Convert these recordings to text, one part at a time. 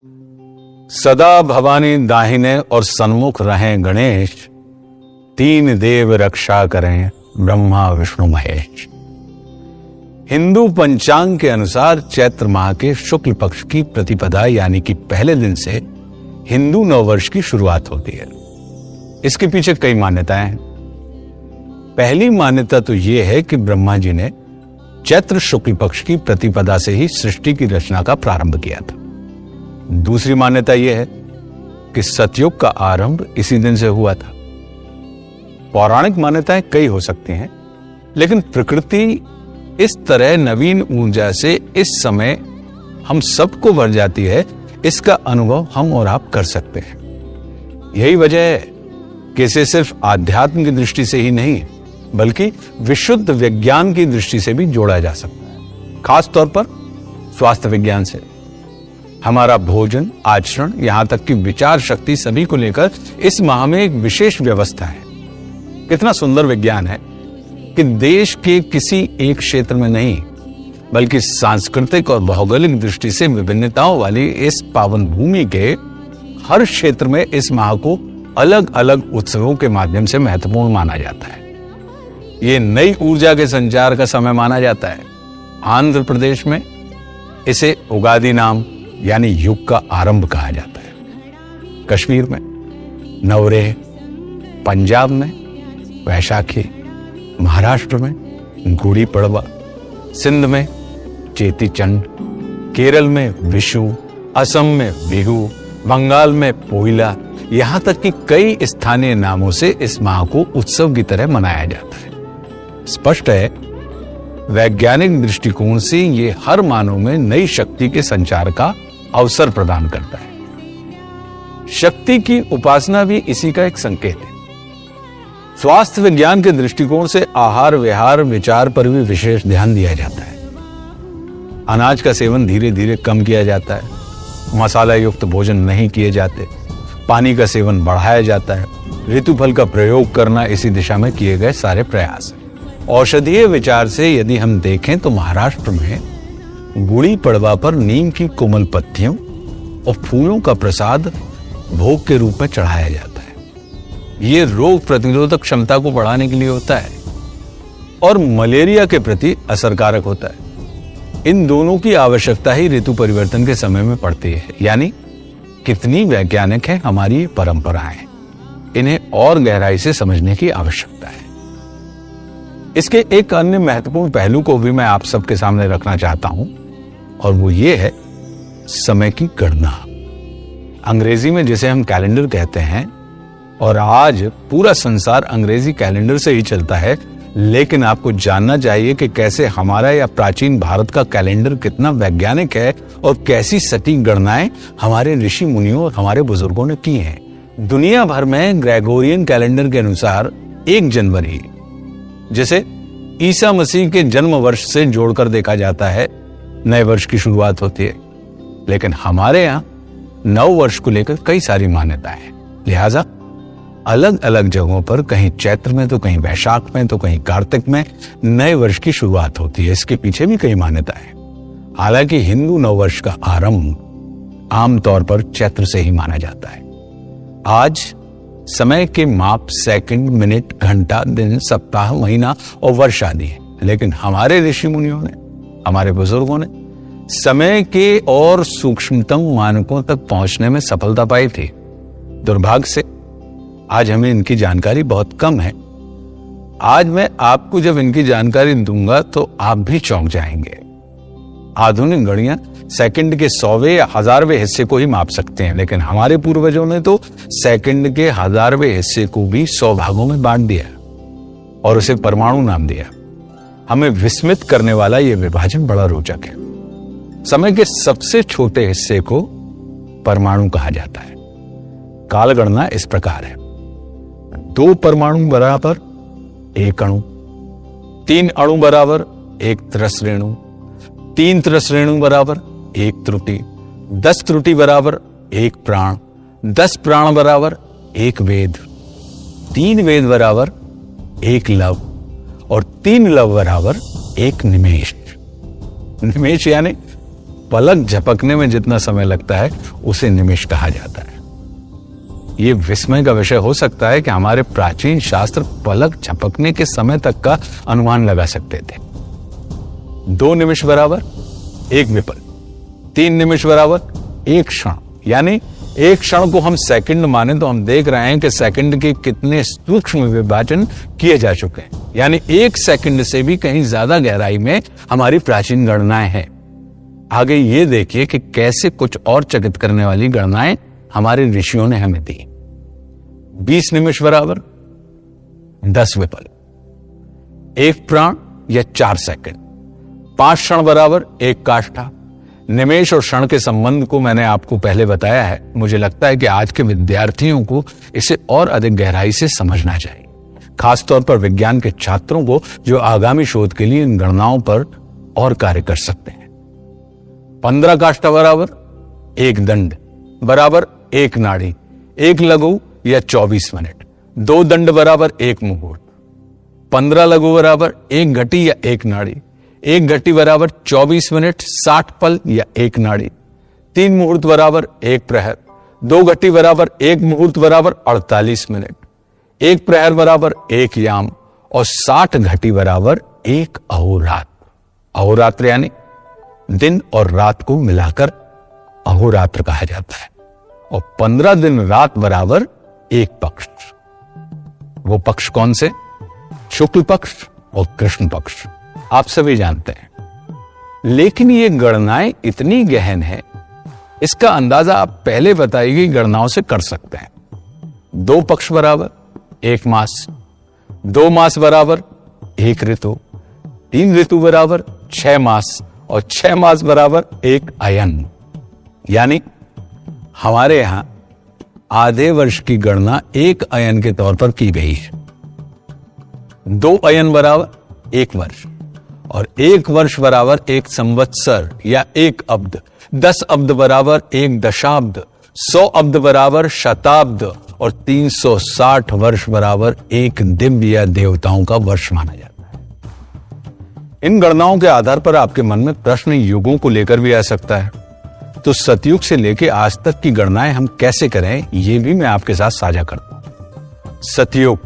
सदा भवानी दाहिने और सन्मुख रहें गणेश, तीन देव रक्षा करें ब्रह्मा विष्णु महेश। हिंदू पंचांग के अनुसार चैत्र माह के शुक्ल पक्ष की प्रतिपदा यानी कि पहले दिन से हिंदू नववर्ष की शुरुआत होती है। इसके पीछे कई मान्यताएं हैं। पहली मान्यता तो यह है कि ब्रह्मा जी ने चैत्र शुक्ल पक्ष की प्रतिपदा से ही सृष्टि की रचना का प्रारंभ किया था। दूसरी मान्यता यह है कि सतयुग का आरंभ इसी दिन से हुआ था। पौराणिक मान्यताएं कई हो सकती हैं, लेकिन प्रकृति इस तरह नवीन ऊर्जा से इस समय हम सबको भर जाती है, इसका अनुभव हम और आप कर सकते हैं। यही वजह है कि इसे सिर्फ आध्यात्म की दृष्टि से ही नहीं बल्कि विशुद्ध विज्ञान की दृष्टि से भी जोड़ा जा सकता है, खास तौर पर स्वास्थ्य विज्ञान से। हमारा भोजन, आचरण, यहां तक कि विचार शक्ति सभी को लेकर इस माह में एक विशेष व्यवस्था है। कितना सुंदर विज्ञान है कि देश के किसी एक क्षेत्र में नहीं बल्कि सांस्कृतिक और भौगोलिक दृष्टि से विभिन्नताओं वाली इस पावन भूमि के हर क्षेत्र में इस माह को अलग अलग उत्सवों के माध्यम से महत्वपूर्ण माना जाता है। ये नई ऊर्जा के संचार का समय माना जाता है। आंध्र प्रदेश में इसे उगादी नाम यानी युग का आरंभ कहा जाता है। कश्मीर में नवरेह, पंजाब में वैशाखी, महाराष्ट्र में गुड़ी पड़वा, सिंध में चेती चंड, केरल में विशु, असम में बिहू, बंगाल में पोइला, यहां तक कि कई स्थानीय नामों से इस माह को उत्सव की तरह मनाया जाता है। स्पष्ट है, वैज्ञानिक दृष्टिकोण से ये हर मानव में नई शक्ति के संचार का अवसर प्रदान करता है। शक्ति की उपासना भी इसी का एक संकेत है। स्वास्थ्य विज्ञान के दृष्टिकोण से आहार विहार विचार पर भी विशेष ध्यान दिया जाता है। अनाज का सेवन धीरे धीरे कम किया जाता है, मसाला युक्त भोजन नहीं किए जाते, पानी का सेवन बढ़ाया जाता है, ऋतुफल का प्रयोग करना इसी दिशा में किए गए सारे प्रयास हैं। औषधीय विचार से यदि हम देखें तो महाराष्ट्र में गुड़ी पड़वा पर नीम की कोमल पत्तियों और फूलों का प्रसाद भोग के रूप में चढ़ाया जाता है। ये रोग प्रतिरोधक क्षमता को बढ़ाने के लिए होता है और मलेरिया के प्रति असरकारक होता है। इन दोनों की आवश्यकता ही ऋतु परिवर्तन के समय में पड़ती है। यानी कितनी वैज्ञानिक है हमारी ये परंपराएं, इन्हें और गहराई से समझने की आवश्यकता है। इसके एक अन्य महत्वपूर्ण पहलू को भी मैं आप सबके सामने रखना चाहता हूं और वो ये है समय की गणना, अंग्रेजी में जिसे हम कैलेंडर कहते हैं। और आज पूरा संसार अंग्रेजी कैलेंडर से ही चलता है, लेकिन आपको जानना चाहिए कि कैसे हमारा या प्राचीन भारत का कैलेंडर कितना वैज्ञानिक है और कैसी सटीक गणनाएं हमारे ऋषि मुनियों और हमारे बुजुर्गों ने की हैं। दुनिया भर में ग्रेगोरियन कैलेंडर के अनुसार 1 जनवरी जिसे ईसा मसीह के जन्म वर्ष से जोड़कर देखा जाता है, नए वर्ष की शुरुआत होती है। लेकिन हमारे यहाँ नव वर्ष को लेकर कई सारी मान्यताएं हैं। लिहाजा अलग अलग जगहों पर कहीं चैत्र में तो कहीं वैशाख में तो कहीं कार्तिक में नए वर्ष की शुरुआत होती है। इसके पीछे भी कई मान्यताएं हैं। हालांकि हिंदू नव वर्ष का आरंभ आमतौर पर चैत्र से ही माना जाता है। आज समय के माप सेकंड, मिनट, घंटा, दिन, सप्ताह, महीना और वर्ष आदि है, लेकिन हमारे ऋषि मुनियों ने, हमारे बुजुर्गों ने समय के और सूक्ष्मतम मानकों तक पहुंचने में सफलता पाई थी। दुर्भाग्य से आज हमें इनकी जानकारी बहुत कम है। आज मैं आपको जब इनकी जानकारी दूंगा तो आप भी चौंक जाएंगे। आधुनिक घड़ियां सेकंड के 100वें या 1000वें हिस्से को ही माप सकते हैं, लेकिन हमारे पूर्वजों ने तो सेकंड के 1000वें हिस्से को भी 100 भागों में बांट दिया और उसे परमाणु नाम दिया। हमें विस्मित करने वाला यह विभाजन बड़ा रोचक है। समय के सबसे छोटे हिस्से को परमाणु कहा जाता है। कालगणना इस प्रकार है: 2 परमाणु बराबर 1 अणु, 3 अणु बराबर 1 त्रस रेणु, 3 त्रस रेणु बराबर 1 त्रुटि, 10 त्रुटि बराबर 1 प्राण, 10 प्राण बराबर 1 वेद, 3 वेद बराबर 1 लव और 3 लव बराबर 1 निमेष। निमेष यानी पलक झपकने में जितना समय लगता है उसे निमिष कहा जाता है। ये विस्मय का विषय हो सकता है कि हमारे प्राचीन शास्त्र पलक झपकने के समय तक का अनुमान लगा सकते थे। 2 निमिष बराबर 1 विपल, 3 निमिष बराबर 1 क्षण, यानी 1 क्षण को हम सेकंड माने तो हम देख रहे हैं कि सेकंड के कितने सूक्ष्म विभाजन किए जा चुके हैं, यानी 1 सेकंड से भी कहीं ज्यादा गहराई में हमारी प्राचीन गणनाएं हैं। आगे ये देखिए कि कैसे कुछ और चकित करने वाली गणनाएं हमारे ऋषियों ने हमें दी। 20 निमिष बराबर 10 विपल, 1 प्राण या 4 सेकंड, 5 क्षण बराबर 1 काष्ठा। निमेष और क्षण के संबंध को मैंने आपको पहले बताया है। मुझे लगता है कि आज के विद्यार्थियों को इसे और अधिक गहराई से समझना चाहिए, खासतौर पर विज्ञान के छात्रों को जो आगामी शोध के लिए इन गणनाओं पर और कार्य कर सकते हैं। 15 काष्ठा बराबर 1 दंड बराबर 1 नाड़ी, 1 लघु या 24 मिनट, 2 दंड बराबर 1 मुहूर्त, 15 लघु बराबर 1 घटी या 1 नाड़ी, 1 घटी बराबर 24 मिनट 60 पल या 1 नाड़ी, 3 मुहूर्त बराबर 1 प्रहर, 2 घटी बराबर 1 मुहूर्त बराबर 48 मिनट, 1 प्रहर बराबर 1 याम और 60 घटी बराबर 1 अहोरात्र। अहोरात्र यानी दिन और रात को मिलाकर अहोरात्र कहा जाता है। और 15 दिन रात बराबर 1 पक्ष। वो पक्ष कौन से? शुक्ल पक्ष और कृष्ण पक्ष, आप सभी जानते हैं। लेकिन ये गणनाएं इतनी गहन है, इसका अंदाजा आप पहले बताई गई गणनाओं से कर सकते हैं। 2 पक्ष बराबर 1 मास, 2 मास बराबर 1 ऋतु, 3 ऋतु बराबर 6 मास और 6 मास बराबर 1 अयन। यानी हमारे यहां आधे वर्ष की गणना 1 अयन के तौर पर की गई है। 2 अयन बराबर 1 वर्ष और 1 वर्ष बराबर 1 संवत्सर या 1 अब्द, 10 अब्द बराबर 1 दशाब्द, 100 अब्द बराबर शताब्द और 360 वर्ष बराबर 1 दिव्य या देवताओं का वर्ष माना जाता है। इन गणनाओं के आधार पर आपके मन में प्रश्न युगों को लेकर भी आ सकता है, तो सतयुग से लेकर आज तक की गणनाएं हम कैसे करें, ये भी मैं आपके साथ साझा करता हूं। सतयुग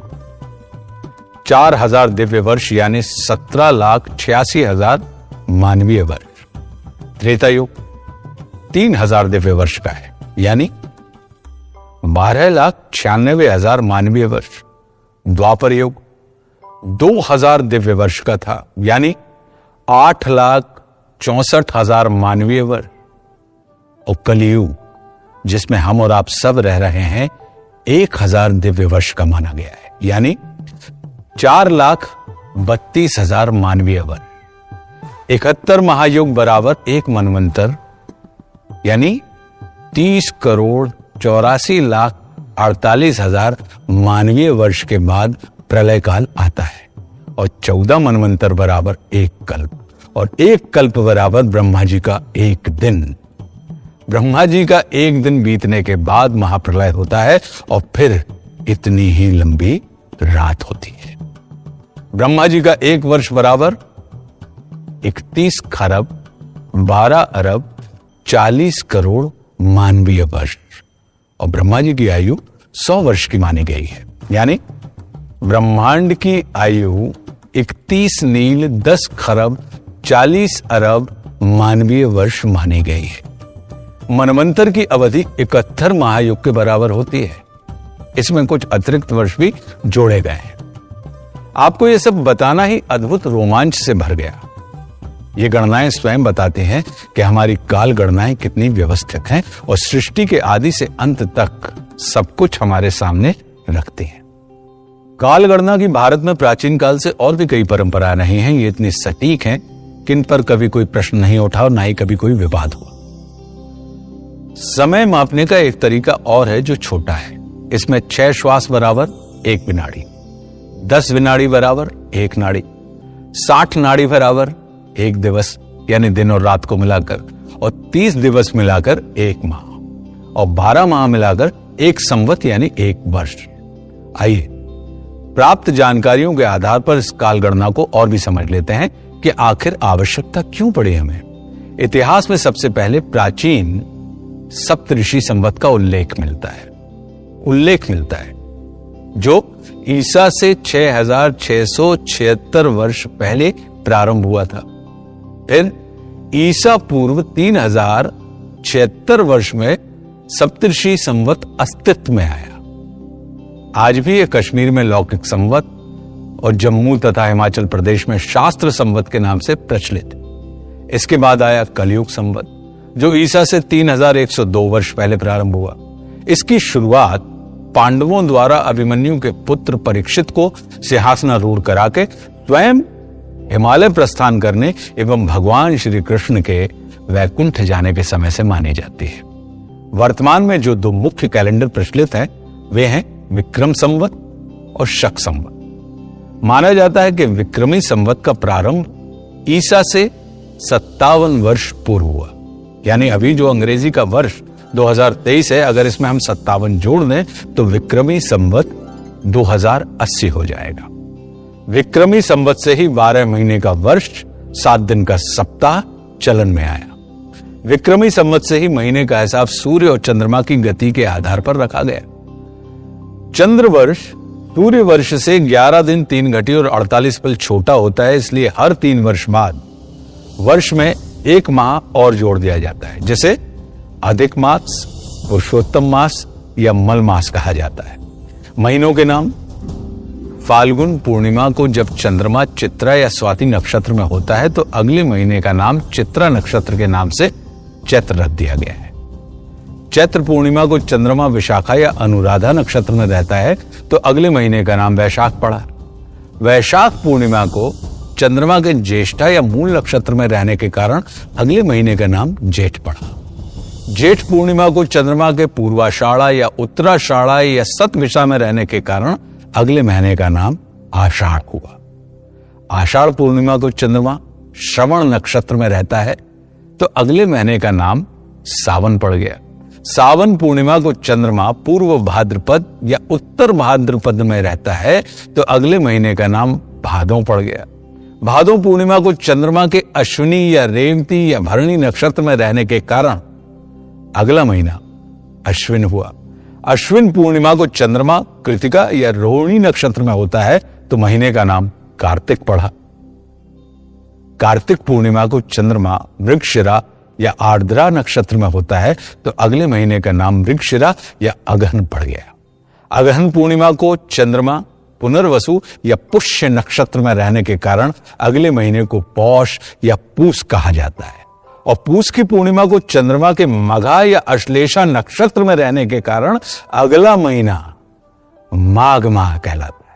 4000 दिव्य वर्ष यानी 17,86,000 मानवीय वर्ष। त्रेता युग 3000 दिव्य वर्ष का है यानी 12,96,000 मानवीय वर्ष। द्वापर युग 2000 दिव्य वर्ष का था यानी 8,64,000 मानवीय वर्ष। और कलियुग जिसमें हम और आप सब रह रहे हैं 1000 दिव्य वर्ष का माना गया है यानी 4,32,000 मानवीय वर्ष। 71 महायुग बराबर 1 मनवंतर यानी 30,84,48,000 मानवीय वर्ष के बाद प्रलय काल आता है। और 14 मनवंतर बराबर 1 कल्प और 1 कल्प बराबर ब्रह्मा जी का 1 दिन। ब्रह्मा जी का 1 दिन बीतने के बाद महाप्रलय होता है और फिर इतनी ही लंबी रात होती है। ब्रह्मा जी का 1 वर्ष बराबर 31 खरब 12 अरब 40 करोड़ मानवीय वर्ष। और ब्रह्मा जी की आयु 100 वर्ष की मानी गई है यानी ब्रह्मांड की आयु 31 नील 10 खरब 40 अरब मानवीय वर्ष मानी गई है। मनवंतर की अवधि 71 महायुग के बराबर होती है। इसमें कुछ अतिरिक्त वर्ष भी जोड़े गए हैं। आपको यह सब बताना ही अद्भुत रोमांच से भर गया। ये गणनाएं स्वयं बताती हैं कि हमारी काल गणनाएं कितनी व्यवस्थित हैं और सृष्टि के आदि से अंत तक सब कुछ हमारे सामने रखती हैं। काल गणना की भारत में प्राचीन काल से और भी कई परंपराएं रही हैं। ये इतनी सटीक हैं कि इन पर कभी कोई प्रश्न नहीं उठा और ना ही कभी कोई विवाद हुआ। समय मापने का एक तरीका और है जो छोटा है। इसमें 6 श्वास बराबर 1 विनाड़ी, 10 विनाड़ी बराबर 1 नाड़ी, 60 नाड़ी बराबर 1 दिवस यानी दिन और रात को मिलाकर, और 30 दिवस मिलाकर 1 माह, और 12 माह मिलाकर 1 संवत यानी 1 वर्ष। आइए प्राप्त जानकारियों के आधार पर इस काल गणना को और भी समझ लेते हैं कि आखिर आवश्यकता क्यों पड़ी हमें। इतिहास में सबसे पहले प्राचीन सप्तऋषि संवत का उल्लेख मिलता है जो ईसा से 6676 वर्ष पहले प्रारंभ हुआ था। फिर ईसा पूर्व 3076 वर्ष में सप्तऋषि संवत अस्तित्व में आया। आज भी यह कश्मीर में लौकिक संवत और जम्मू तथा हिमाचल प्रदेश में शास्त्र संवत के नाम से प्रचलित है। इसके बाद आया कलयुग संवत जो ईसा से 3102 वर्ष पहले प्रारंभ हुआ। इसकी शुरुआत पांडवों द्वारा अभिमन्यु के पुत्र परीक्षित को सिंहासनारूढ़ करा के स्वयं हिमालय प्रस्थान करने एवं भगवान श्री कृष्ण के वैकुंठ जाने के समय से मानी जाती है। वर्तमान में जो दो मुख्य कैलेंडर प्रचलित हैं वे हैं विक्रम संवत और शक संवत। माना जाता है कि विक्रमी संवत का प्रारंभ ईसा से 57 वर्ष पूर्व हुआ, यानी अभी जो अंग्रेजी का वर्ष 2023 है, अगर इसमें हम 57 जोड़ दें तो विक्रमी संवत 2080 हो जाएगा। विक्रमी संवत से ही 12 महीने का वर्ष, 7 दिन का सप्ताह चलन में आया। विक्रमी संवत से ही महीने का हिसाब सूर्य और चंद्रमा की गति के आधार पर रखा गया। चंद्र वर्ष सूर्य वर्ष से 11 दिन 3 घंटे और 48 पल छोटा होता है, इसलिए हर 3 वर्ष बाद वर्ष में 1 माह और जोड़ दिया जाता है, जिसे अधिक मास, पुरुषोत्तम मास या मल मास कहा जाता है। महीनों के नाम, फाल्गुन पूर्णिमा को जब चंद्रमा चित्रा या स्वाति नक्षत्र में होता है तो अगले महीने का नाम चित्रा नक्षत्र के नाम से चैत्र रख दिया गया है। चैत्र पूर्णिमा को चंद्रमा विशाखा या अनुराधा नक्षत्र में रहता है तो अगले महीने का नाम वैशाख पड़ा। वैशाख पूर्णिमा को चंद्रमा के ज्येष्ठा या मूल नक्षत्र में रहने के कारण अगले महीने का नाम जेठ पड़ा। जेठ पूर्णिमा को चंद्रमा के पूर्वाषाढ़ा या उत्तराषाढ़ा या सतविषा में रहने के कारण अगले महीने का नाम आषाढ़ हुआ। आषाढ़ पूर्णिमा को चंद्रमा श्रवण नक्षत्र में रहता है तो अगले महीने का नाम सावन पड़ गया। सावन पूर्णिमा को चंद्रमा पूर्व भाद्रपद या उत्तर भाद्रपद में रहता है तो अगले महीने का नाम भादों पड़ गया। भादों पूर्णिमा को चंद्रमा के अश्विनी या रेवती या भरणी नक्षत्र में रहने के कारण अगला महीना अश्विन हुआ। अश्विन पूर्णिमा को चंद्रमा कृतिका या रोहिणी नक्षत्र में होता है तो महीने का नाम कार्तिक पड़ा। कार्तिक पूर्णिमा को चंद्रमा मृगशिरा या आर्द्रा नक्षत्र में होता है तो अगले महीने का नाम मृगशिरा या अगहन पड़ गया। अगहन पूर्णिमा को चंद्रमा पुनर्वसु या पुष्य नक्षत्र में रहने के कारण अगले महीने को पौष या पूस कहा जाता है। और पूस की पूर्णिमा को चंद्रमा के मघा या अश्लेषा नक्षत्र में रहने के कारण अगला महीना माघ माह कहलाता है।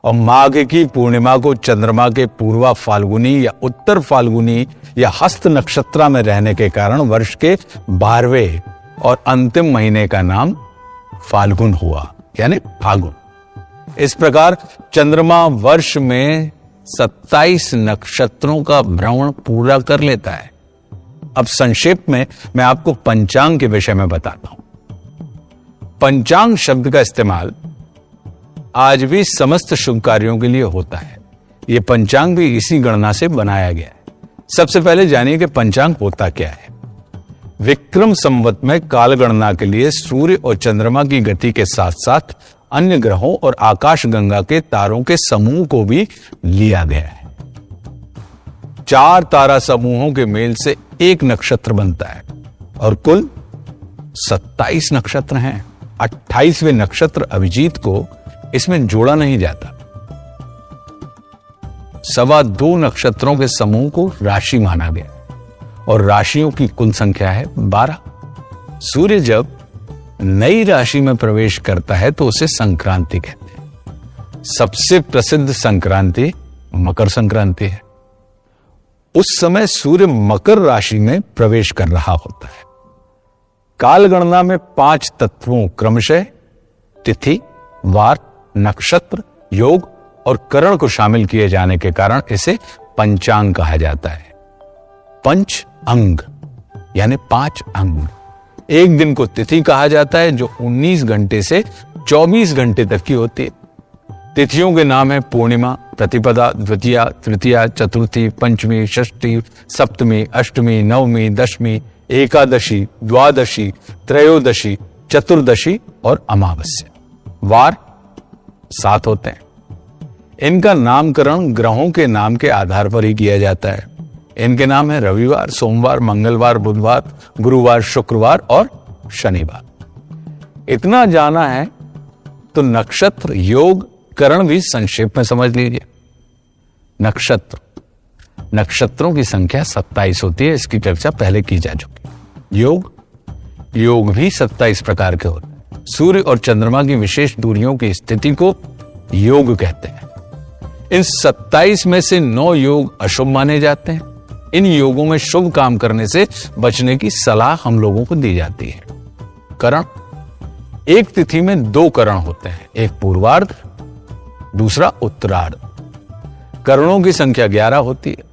और माघ की पूर्णिमा को चंद्रमा के पूर्वा फाल्गुनी या उत्तर फाल्गुनी या हस्त नक्षत्र में रहने के कारण वर्ष के 12वें और अंतिम महीने का नाम फाल्गुन हुआ, यानी फागुन। इस प्रकार चंद्रमा वर्ष में 27 नक्षत्रों का भ्रमण पूरा कर लेता है। अब संक्षेप में मैं आपको पंचांग के विषय में बताता हूं। पंचांग शब्द का इस्तेमाल आज भी समस्त शुभ कार्यों के लिए होता है। यह पंचांग भी इसी गणना से बनाया गया है। सबसे पहले जानिए कि पंचांग होता क्या है। विक्रम संवत में काल गणना के लिए सूर्य और चंद्रमा की गति के साथ साथ अन्य ग्रहों और आकाश गंगा के तारों के समूह को भी लिया गया है। 4 तारा समूहों के मेल से एक नक्षत्र बनता है और कुल 27 नक्षत्र हैं। 28वें नक्षत्र अभिजीत को इसमें जोड़ा नहीं जाता। 2.25 नक्षत्रों के समूह को राशि माना गया और राशियों की कुल संख्या है 12। सूर्य जब नई राशि में प्रवेश करता है तो उसे संक्रांति कहते हैं। सबसे प्रसिद्ध संक्रांति मकर संक्रांति है। उस समय सूर्य मकर राशि में प्रवेश कर रहा होता है। काल गणना में 5 तत्वों क्रमशः तिथि, वार, नक्षत्र, योग और करण को शामिल किए जाने के कारण इसे पंचांग कहा जाता है। पंच अंग यानी 5 अंग। एक दिन को तिथि कहा जाता है जो 19 घंटे से 24 घंटे तक की होती है। तिथियों के नाम है पूर्णिमा, प्रतिपदा, द्वितीया, तृतीया, चतुर्थी, पंचमी, षष्ठी, सप्तमी, अष्टमी, नवमी, दशमी, एकादशी, द्वादशी, त्रयोदशी, चतुर्दशी और अमावस्या। वार 7 होते हैं। इनका नामकरण ग्रहों के नाम के आधार पर ही किया जाता है। इनके नाम है रविवार, सोमवार, मंगलवार, बुधवार, गुरुवार, शुक्रवार और शनिवार। इतना जाना है तो नक्षत्र, योग, करण भी संक्षेप में समझ लीजिए। नक्षत्रों की संख्या 27 होती है, इसकी चर्चा पहले की जा चुकी। योग भी 27 प्रकार के होते हैं। सूर्य और चंद्रमा की विशेष दूरियों की स्थिति को योग कहते हैं। इन 27 में से 9 योग अशुभ माने जाते हैं। इन योगों में शुभ काम करने से बचने की सलाह हम लोगों को दी जाती है। करण, एक तिथि में 2 करण होते हैं, एक पूर्वार्ध, दूसरा उत्तरार्ध। करणों की संख्या 11 होती है।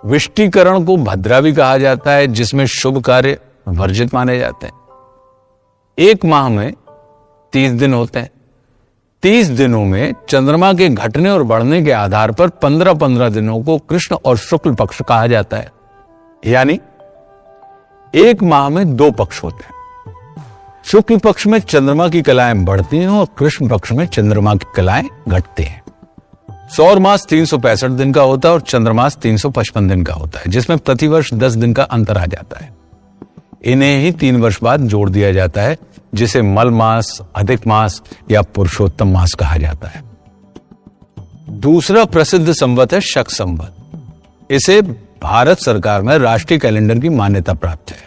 विष्टिकरण को भद्रा भी कहा जाता है, जिसमें शुभ कार्य वर्जित माने जाते हैं। एक माह में 30 दिन होते हैं। 30 दिनों में चंद्रमा के घटने और बढ़ने के आधार पर 15-15 दिनों को कृष्ण और शुक्ल पक्ष कहा जाता है। यानी एक माह में 2 पक्ष होते हैं। शुक्ल पक्ष में चंद्रमा की कलाएं बढ़ती हैं और कृष्ण पक्ष में चंद्रमा की कलाएं घटती हैं। सौर मास 365 दिन का होता है और चंद्रमास 355 दिन का होता है, जिसमें प्रतिवर्ष 10 दिन का अंतर आ जाता है। इन्हें ही 3 वर्ष बाद जोड़ दिया जाता है, जिसे मल मास, अधिक मास या पुरुषोत्तम मास कहा जाता है। दूसरा प्रसिद्ध संवत है शक संवत। इसे भारत सरकार में राष्ट्रीय कैलेंडर की मान्यता प्राप्त है।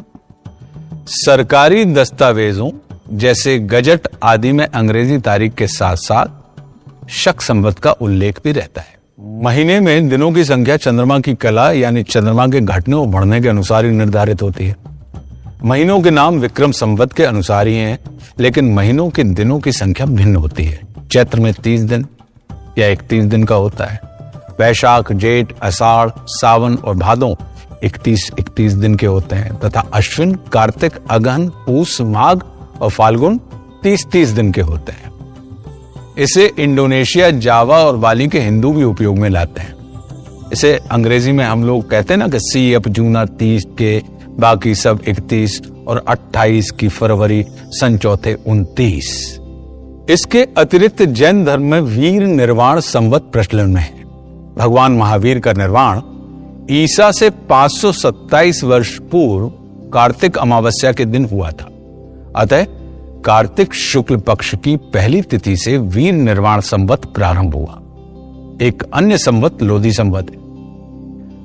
सरकारी दस्तावेजों जैसे गजट आदि में अंग्रेजी तारीख के साथ साथ शक संवत का उल्लेख भी रहता है। महीने में दिनों की संख्या चंद्रमा की कला यानी चंद्रमा के घटने और बढ़ने के अनुसार ही निर्धारित होती है। महीनों के नाम विक्रम संवत के अनुसार ही हैं, लेकिन महीनों के दिनों की संख्या भिन्न होती है। चैत्र में 30 दिन या 31 दिन का होता है। वैशाख, जेठ, आषाढ़, सावन और भादों 31 दिन के होते हैं तथा अश्विन, कार्तिक, अगहन, पूस, माघ और फाल्गुन 30 दिन के होते हैं। इसे इंडोनेशिया, जावा और बाली के हिंदू भी उपयोग में लाते हैं। इसे अंग्रेजी में हम लोग कहते हैं ना कि सी अप जूना 30 के, बाकी सब 31 और 28 की फरवरी, सन चौथे 29। इसके अतिरिक्त जैन धर्म में वीर निर्वाण संवत प्रचलन में है। भगवान महावीर का निर्वाण ईसा से 527 वर्ष पूर्व कार्तिक अमावस्या के दिन हुआ था। अतः कार्तिक शुक्ल पक्ष की पहली तिथि से वीर निर्वाण संवत प्रारंभ हुआ। एक अन्य संवत लोधी संवत है।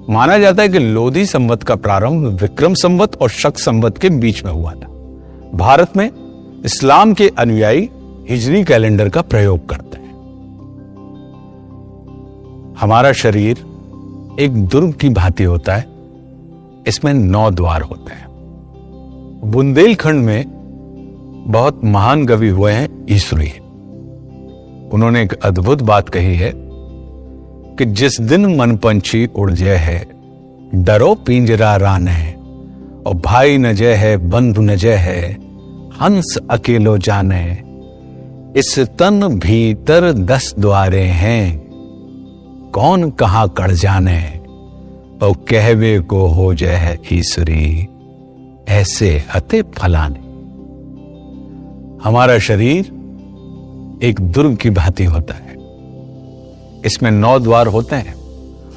माना जाता है कि लोधी संवत का प्रारंभ विक्रम संवत और शक संवत के बीच में हुआ था। भारत में इस्लाम के अनुयायी हिजरी कैलेंडर का प्रयोग करते हैं। हमारा शरीर एक दुर्ग की भांति होता है। इसमें 9 द्वार होते हैं। बुंदेलखंड में बहुत महान कवि हुए हैं ईश्वरी। उन्होंने एक अद्भुत बात कही है कि जिस दिन मन पंछी उड़ जय है, डरो पिंजरा रान है, और भाई न जय है, बंधु न जय है, हंस अकेलो जाने, इस तन भीतर 10 द्वारे हैं, कौन कहां कड़ जाने, और कहवे को हो जय है ईश्वरी, ऐसे हते फलाने। हमारा शरीर एक दुर्ग की भांति होता है। इसमें 9 द्वार होते हैं।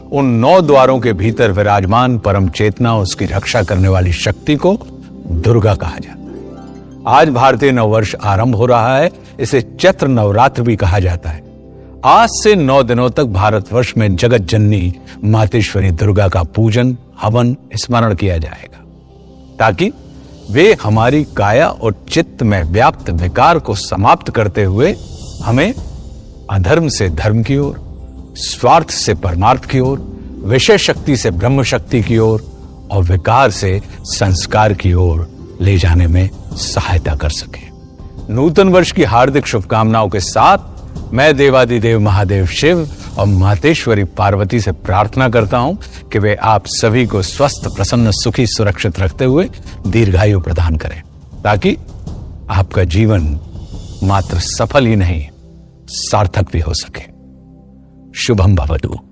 उन 9 द्वारों के भीतर विराजमान परम चेतना, उसकी रक्षा करने वाली शक्ति को दुर्गा कहा जाता है। आज भारतीय नववर्ष आरंभ हो रहा है। इसे चैत्र नवरात्र भी कहा जाता है। आज से 9 दिनों तक भारतवर्ष में जगत जननी मातेश्वरी दुर्गा का पूजन, हवन, स्मरण किया जाएगा, ताकि वे हमारी काया और चित्त में व्याप्त विकार को समाप्त करते हुए हमें अधर्म से धर्म की ओर, स्वार्थ से परमार्थ की ओर, विषय शक्ति से ब्रह्म शक्ति की ओर और विकार से संस्कार की ओर ले जाने में सहायता कर सके। नूतन वर्ष की हार्दिक शुभकामनाओं के साथ मैं देवादिदेव महादेव शिव और मातेश्वरी पार्वती से प्रार्थना करता हूं कि वे आप सभी को स्वस्थ, प्रसन्न, सुखी, सुरक्षित रखते हुए दीर्घायु प्रदान करें, ताकि आपका जीवन मात्र सफल ही नहीं, सार्थक भी हो सके। शुभम भवतु।